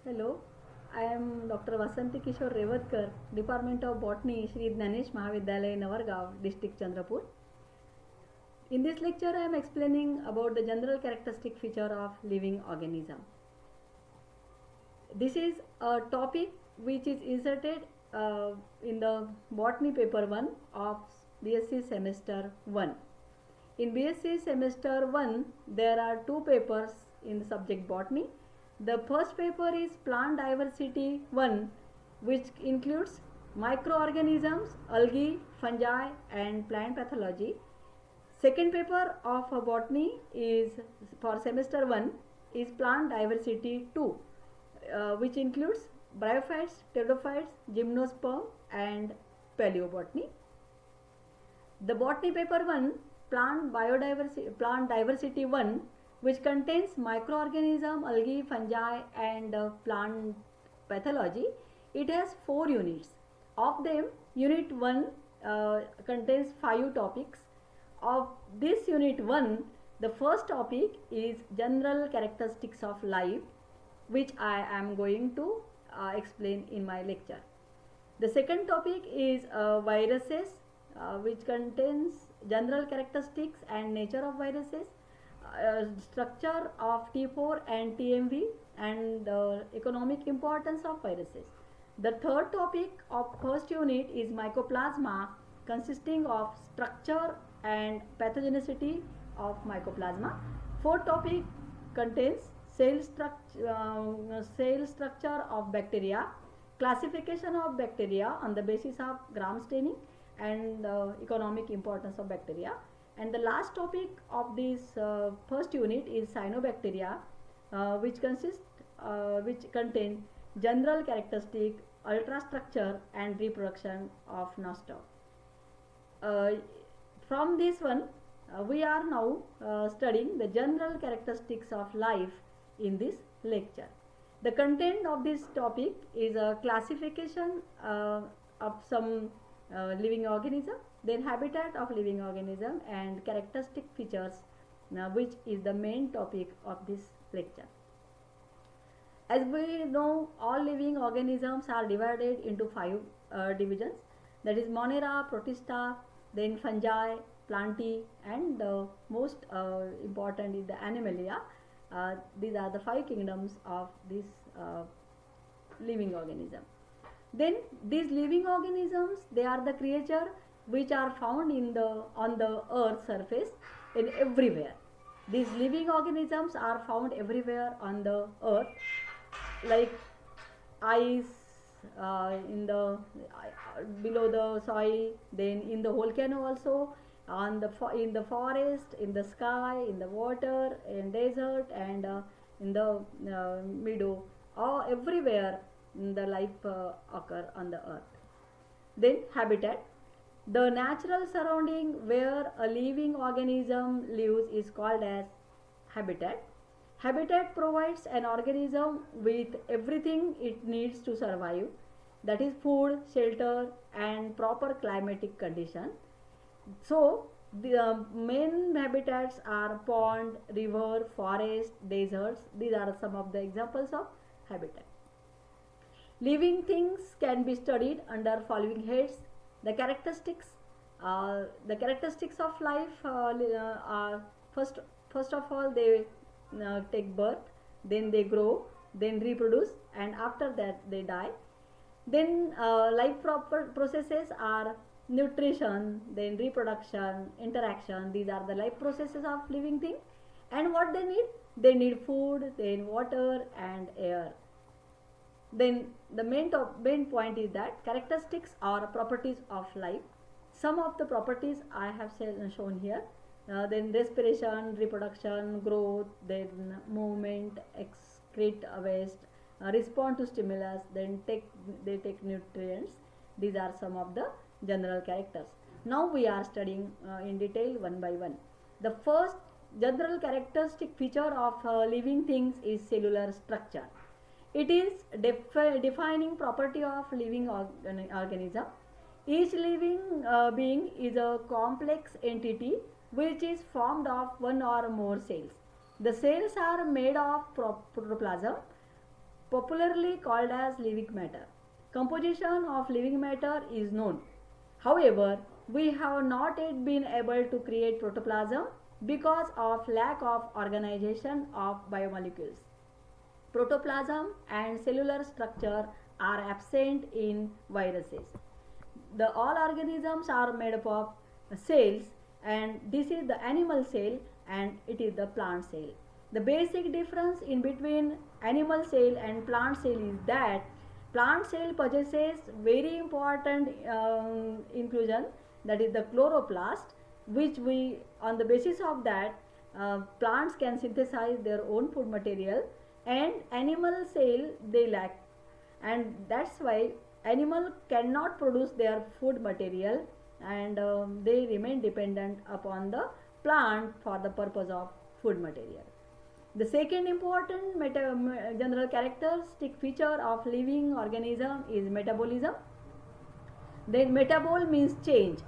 Hello, I am Dr. Vasanti Kishore Revatkar, Department of Botany, Shri Dhyanesh Mahavidyalaya, Navargaon, District Chandrapur. In this lecture, I am explaining about the general characteristic feature of living organism. This is a topic which is inserted in the Botany paper 1 of BSc semester 1. In BSc semester 1, there are two papers in the subject botany. The first paper is plant diversity 1, which includes microorganisms, algae, fungi and plant pathology. Second paper of botany is for semester 1 is plant diversity 2, which includes bryophytes, pteridophytes, gymnosperm and paleobotany. The botany paper 1 plant diversity 1, which contains microorganism, algae, fungi and plant pathology. It has 4 units. Of them, unit 1 contains 5 topics. Of this unit 1, the first topic is general characteristics of life, which I am going to explain in my lecture. The second topic is viruses, which contains general characteristics and nature of viruses, structure of T4 and TMV and economic importance of viruses. The third topic of first unit is mycoplasma, consisting of structure and pathogenicity of mycoplasma. Fourth topic contains cell structure of bacteria, classification of bacteria on the basis of gram staining and economic importance of bacteria. And the last topic of this first unit is cyanobacteria, which contain general characteristic, ultrastructure and reproduction of nostoc. From this one, we are now studying the general characteristics of life in this lecture. The content of this topic is a classification of some living organism, then habitat of living organism and characteristic features, which is the main topic of this lecture. As we know, all living organisms are divided into 5 divisions, that is Monera, Protista, then fungi, plantae and most important is the Animalia. These are the 5 kingdoms of this living organism. Then these living organisms, they are the creatures which are found on the earth surface in everywhere. These living organisms are found everywhere on the earth, like ice, in the below the soil, then in the volcano also, in the forest, in the sky, in the water, in desert and in the meadow, or everywhere the life occur on the earth. Then habitat, the natural surrounding where a living organism lives is called as habitat. Habitat provides an organism with everything it needs to survive, that is food, shelter and proper climatic condition. So the main habitats are pond, river, forest, deserts. These are some of the examples of habitat. Living things can be studied under following heads. The characteristics of life are first of all they take birth, then they grow, then reproduce, and after that they die. Then life processes are nutrition, then reproduction, interaction. These are the life processes of living thing. And what they need? They need food, then water and air. Then the main point is that characteristics are properties of life. Some of the properties I have shown here. Then respiration, reproduction, growth, then movement, excrete waste, respond to stimulus, then they take nutrients. These are some of the general characters. Now we are studying in detail one by one. The first general characteristic feature of living things is cellular structure. It is defining property of living organism. Each living being is a complex entity which is formed of one or more cells. The cells are made of protoplasm, popularly called as living matter. Composition of living matter is known. However, we have not yet been able to create protoplasm because of lack of organization of biomolecules. Protoplasm and cellular structure are absent in viruses. The all organisms are made up of cells, and this is the animal cell and it is the plant cell. The basic difference in between animal cell and plant cell is that plant cell possesses very important inclusion, that is the chloroplast, which we on the basis of that plants can synthesize their own food material, and animal cell they lack, and that's why animal cannot produce their food material, and they remain dependent upon the plant for the purpose of food material. The second important general characteristic feature of living organism is metabolism. Then metabol means change.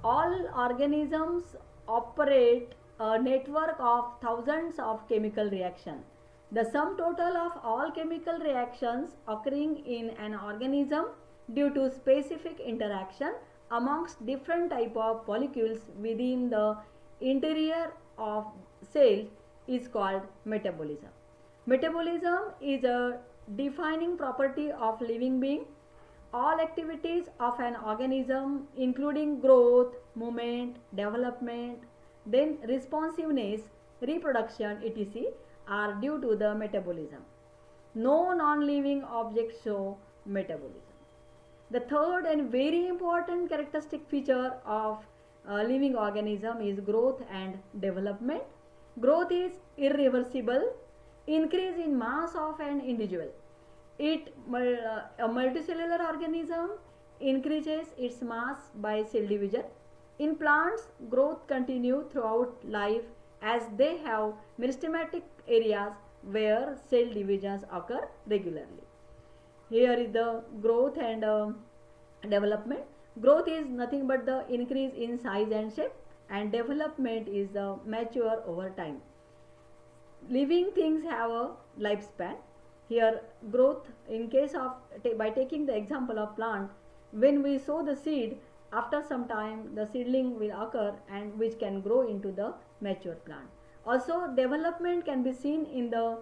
All organisms operate a network of thousands of chemical reactions. The sum total of all chemical reactions occurring in an organism due to specific interaction amongst different type of molecules within the interior of cells is called metabolism. Metabolism is a defining property of living being. All activities of an organism including growth, movement, development, then responsiveness, reproduction, etc. are due to the metabolism. No non-living objects show metabolism. The third and very important characteristic feature of living organism is growth and development. Growth is irreversible increase in mass of an individual. A multicellular organism increases its mass by cell division. In plants, growth continues throughout life as they have meristematic areas where cell divisions occur regularly. Here is the growth and development. Growth is nothing but the increase in size and shape, and development is the mature over time. Living things have a lifespan. Here growth, in case of by taking the example of plant, when we sow the seed, after some time the seedling will occur and which can grow into the mature plant. Also development can be seen in the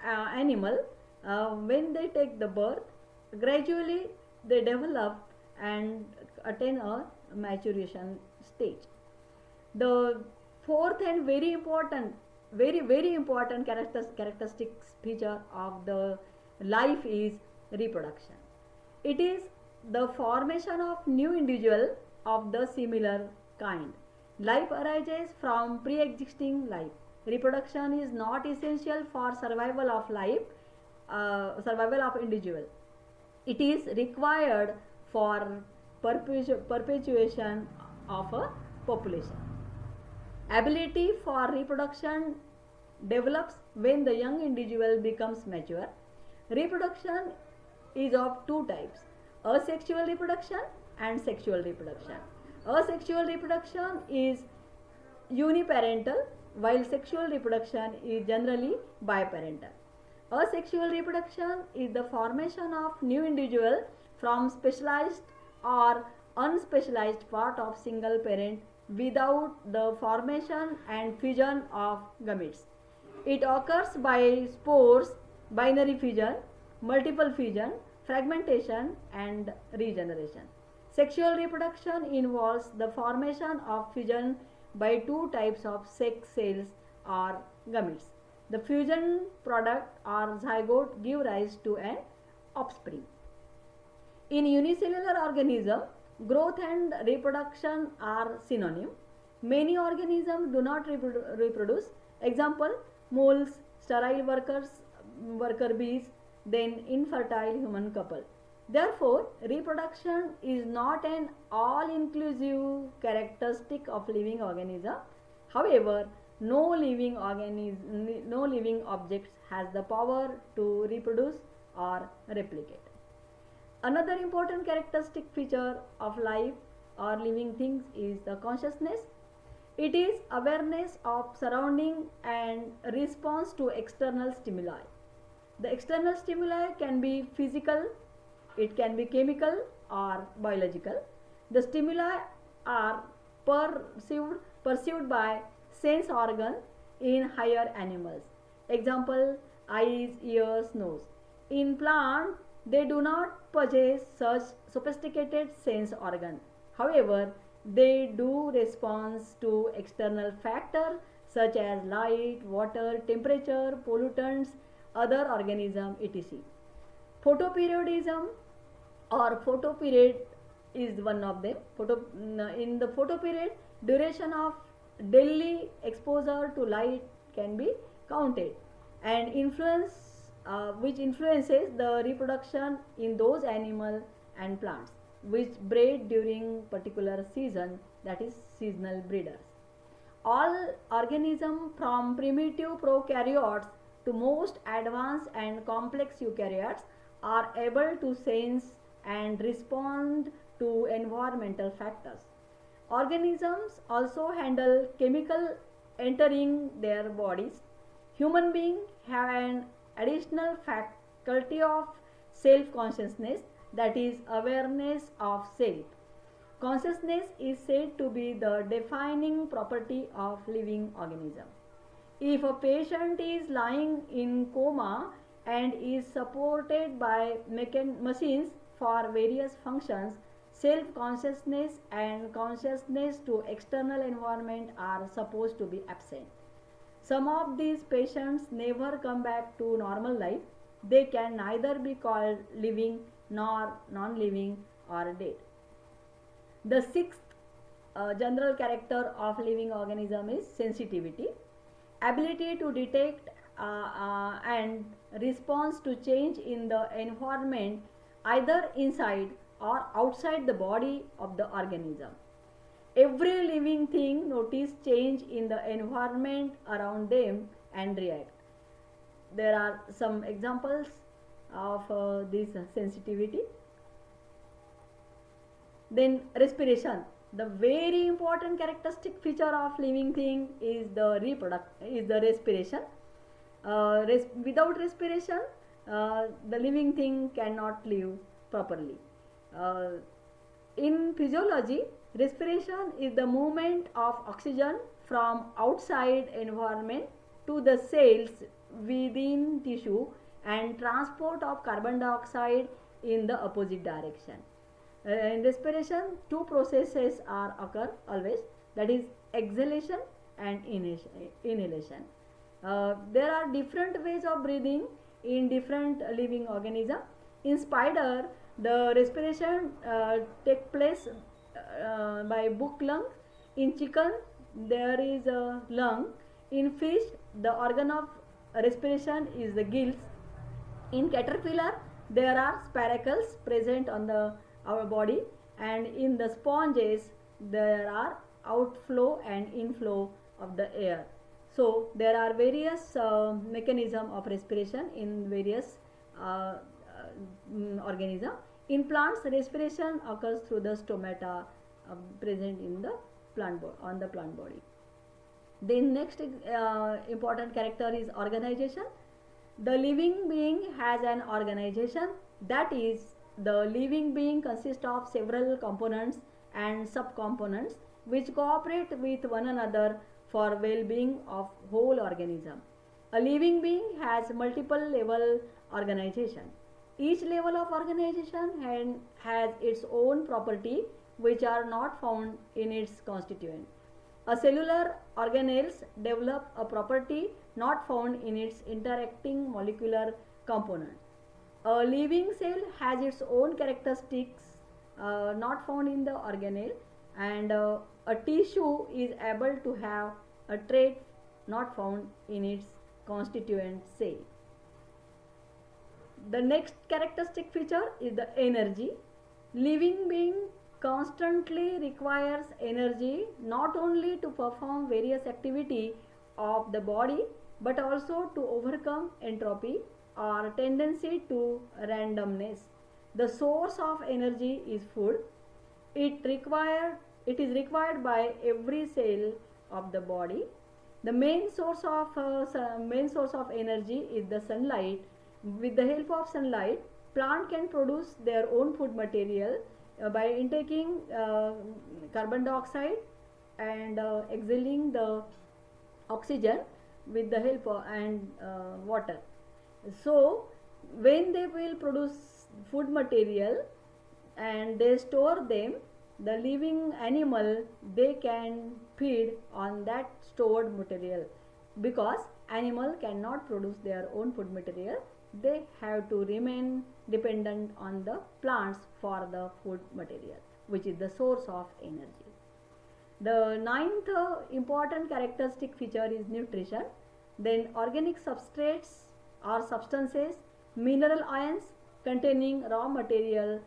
animal. When they take the birth, gradually they develop and attain a maturation stage. The fourth and very important characteristics feature of the life is reproduction. It is the formation of new individual of the similar kind. Life arises from pre-existing life. Reproduction is not essential for survival of life, survival of individual. It is required for perpetuation of a population. Ability for reproduction develops when the young individual becomes mature. Reproduction is of two types: asexual reproduction and sexual reproduction. Asexual reproduction is uniparental, while sexual reproduction is generally biparental. Asexual reproduction is the formation of new individual from specialized or unspecialized part of single parent without the formation and fission of gametes. It occurs by spores, binary fission, multiple fission, fragmentation and regeneration. Sexual reproduction involves the formation of fission by two types of sex cells or gametes. The fusion product or zygote give rise to an offspring. In unicellular organism, growth and reproduction are synonym. Many organisms do not reproduce. Example: moles, sterile worker bees, then infertile human couple. Therefore, reproduction is not an all-inclusive characteristic of living organism. However, no living object has the power to reproduce or replicate. Another important characteristic feature of life or living things is the consciousness. It is awareness of surrounding and response to external stimuli. The external stimuli can be physical, it can be chemical or biological. The stimuli are perceived by sense organ in higher animals. Example, eyes, ears, nose. In plant, they do not possess such sophisticated sense organ. However, they do respond to external factors such as light, water, temperature, pollutants, other organism, etc. Photoperiodism or photoperiod is one of them. In the photoperiod, duration of daily exposure to light can be counted, and which influences the reproduction in those animal and plants which breed during particular season, that is seasonal breeders. All organisms from primitive prokaryotes to most advanced and complex eukaryotes are able to sense and respond to environmental factors. Organisms also handle chemical entering their bodies. Human beings have an additional faculty of self consciousness, that is awareness of self. Consciousness is said to be the defining property of living organism. If a patient is lying in coma and is supported by machines for various functions, self-consciousness and consciousness to external environment are supposed to be absent. Some of these patients never come back to normal life. They can neither be called living nor non-living or dead. The sixth general character of living organism is sensitivity, ability to detect and response to change in the environment either inside or outside the body of the organism. Every living thing notice change in the environment around them and react. There are some examples of this sensitivity. Then respiration. The very important characteristic feature of living thing is the respiration. Without respiration, the living thing cannot live properly. In physiology, respiration is the movement of oxygen from outside environment to the cells within tissue and transport of carbon dioxide in the opposite direction. In respiration, two processes are occur always, that is exhalation and inhalation. There are different ways of breathing in different living organism. In spider, the respiration take place by book lung. In chicken, there is a lung. In fish, the organ of respiration is the gills. In caterpillar, there are spiracles present on our body, and in the sponges there are outflow and inflow of the air. So there are various mechanism of respiration in various organism. In plants, respiration occurs through the stomata present in the plant body. The next important character is organization. The living being has an organization, that is, the living being consists of several components and subcomponents which cooperate with one another for well-being of whole organism. A living being has multiple level organization. Each level of organization has its own property which are not found in its constituent. A cellular organelles develop a property not found in its interacting molecular component. A living cell has its own characteristics not found in the organelle, and a tissue is able to have a trait not found in its constituent cell. The next characteristic feature is the energy. Living being constantly requires energy not only to perform various activity of the body but also to overcome entropy or tendency to randomness. The source of energy is food. It is required by every cell of the body. The main source of energy is the sunlight, With the help of sunlight, plant can produce their own food material by intaking carbon dioxide and exhaling the oxygen with the help of and water. So when they will produce food material and they store them, the living animal, they can feed on that stored material, because animal cannot produce their own food material. They have to remain dependent on the plants for the food material, which is the source of energy. The ninth important characteristic feature is nutrition. Then organic substrates or substances, mineral ions containing raw material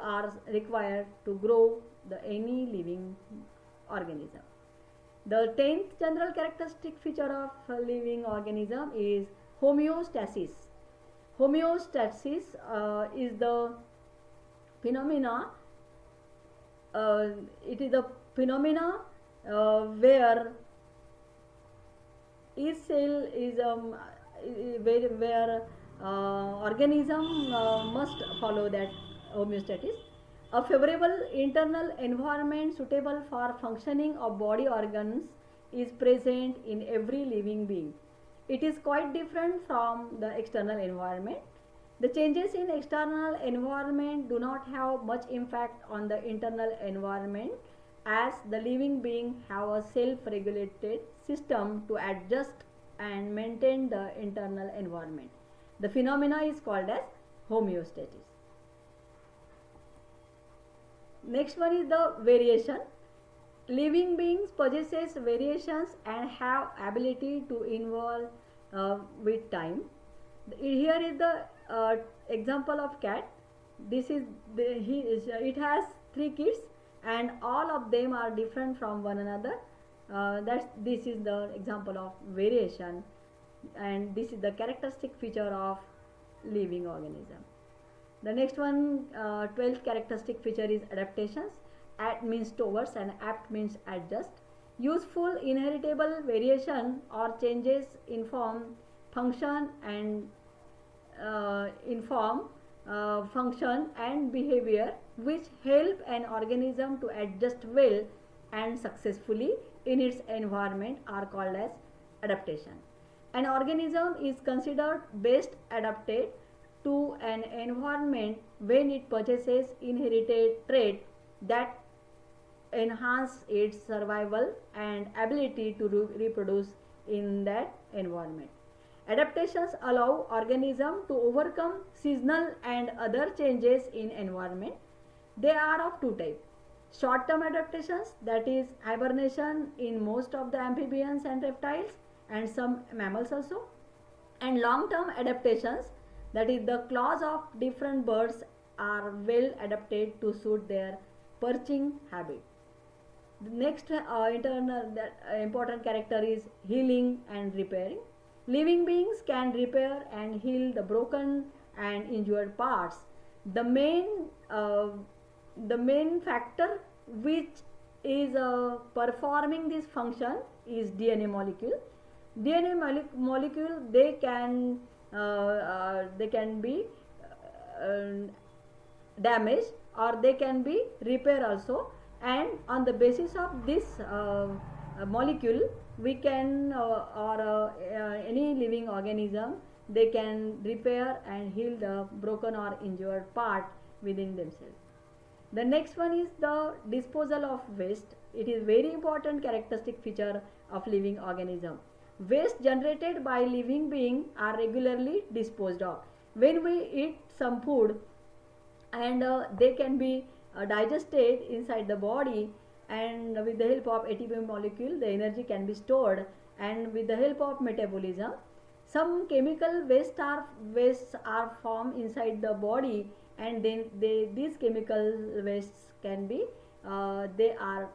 are required to grow any living organism. The 10th general characteristic feature of a living organism is homeostasis. Homeostasis is the phenomena. It is the phenomena where each cell is where organism must follow that homeostasis. A favorable internal environment suitable for functioning of body organs is present in every living being. It is quite different from the external environment. The changes in external environment do not have much impact on the internal environment, as the living being have a self-regulated system to adjust and maintain the internal environment. The phenomena is called as homeostasis. Next one is the variation. Living beings possesses variations and have ability to evolve with time. Here is the example of cat. This is it has 3 kids and all of them are different from one another. This is the example of variation, and this is the characteristic feature of living organism. The next one, 12th characteristic feature is adaptations. At means towards and apt means adjust. Useful inheritable variation or changes in form, function and function and behavior which help an organism to adjust well and successfully in its environment are called as adaptation. An organism is considered best adapted to an environment when it possesses inherited traits that enhance its survival and ability to reproduce in that environment. Adaptations allow organism to overcome seasonal and other changes in environment. They are of 2 types. Short-term adaptations, that is hibernation in most of the amphibians and reptiles and some mammals also, and long-term adaptations, that is the claws of different birds are well adapted to suit their perching habit. The next important character is healing and repairing. Living beings can repair and heal the broken and injured parts. The main factor which is performing this function is DNA molecule. DNA molecule they can be damaged or they can be repaired also, and on the basis of this molecule we can any living organism they can repair and heal the broken or injured part within themselves. The next one is the disposal of waste. It is very important characteristic feature of living organism. Waste generated by living being are regularly disposed of. When we eat some food and they can be digested inside the body, and with the help of ATP molecule the energy can be stored, and with the help of metabolism some chemical wastes are formed inside the body, and then these chemical wastes can be they are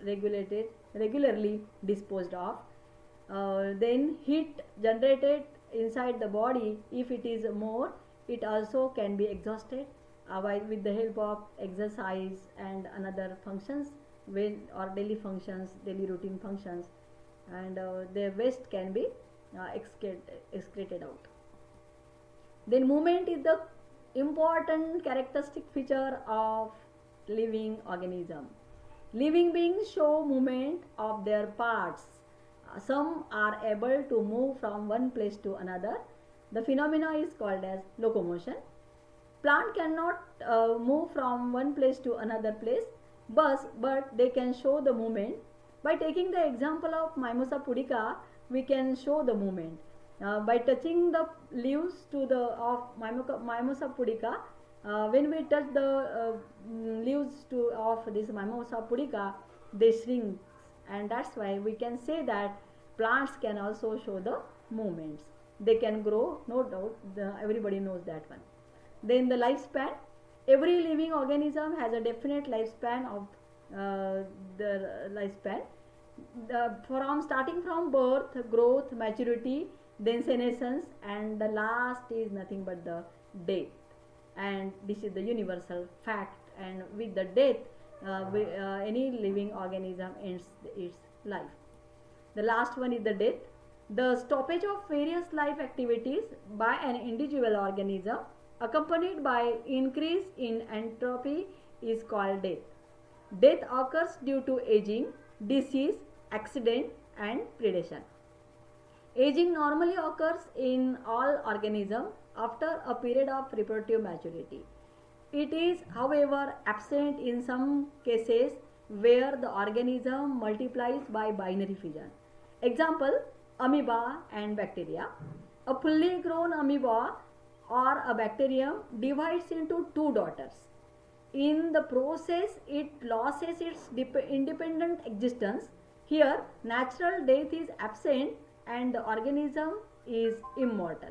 regularly disposed of. Then heat generated inside the body, if it is more, it also can be exhausted with the help of exercise and another functions or daily routine functions, and the waste can be excreted out. Then movement is the important characteristic feature of living organism. Living beings show movement of their parts. Some are able to move from one place to another. The phenomena is called as locomotion. Plant cannot move from one place to another place, but they can show the movement. By taking the example of Mimosa pudica, we can show the movement. By touching the leaves to the of Mimosa pudica, when we touch the leaves to of this Mimosa pudica, they shrink, and that's why we can say that plants can also show the movements. They can grow, no doubt. Everybody knows that one. Then the lifespan. Every living organism has a definite lifespan of the lifespan. From starting from birth, growth, maturity, then senescence, and the last is nothing but the death. And this is the universal fact. And with the death, any living organism ends its life. The last one is the death. The stoppage of various life activities by an individual organism accompanied by increase in entropy is called death. Death occurs due to aging, disease, accident, and predation. Aging normally occurs in all organisms after a period of reproductive maturity. It is, however, absent in some cases where the organism multiplies by binary fission. Example, amoeba and bacteria. A fully grown amoeba or a bacterium divides into two daughters. In the process, it loses its independent existence. Here, natural death is absent and the organism is immortal.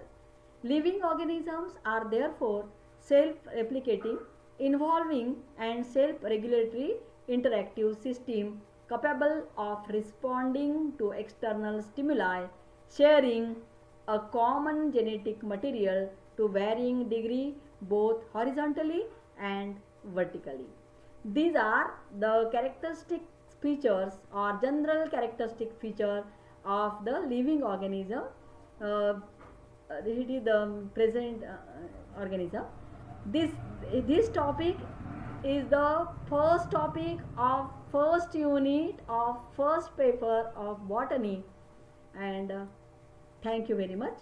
Living organisms are therefore self-replicating, involving and self-regulatory interactive system capable of responding to external stimuli, sharing a common genetic material to varying degree both horizontally and vertically. These are the characteristic features or general characteristic feature of the living organism. It is the present organism. This topic is the first topic of first unit of first paper of botany, and thank you very much.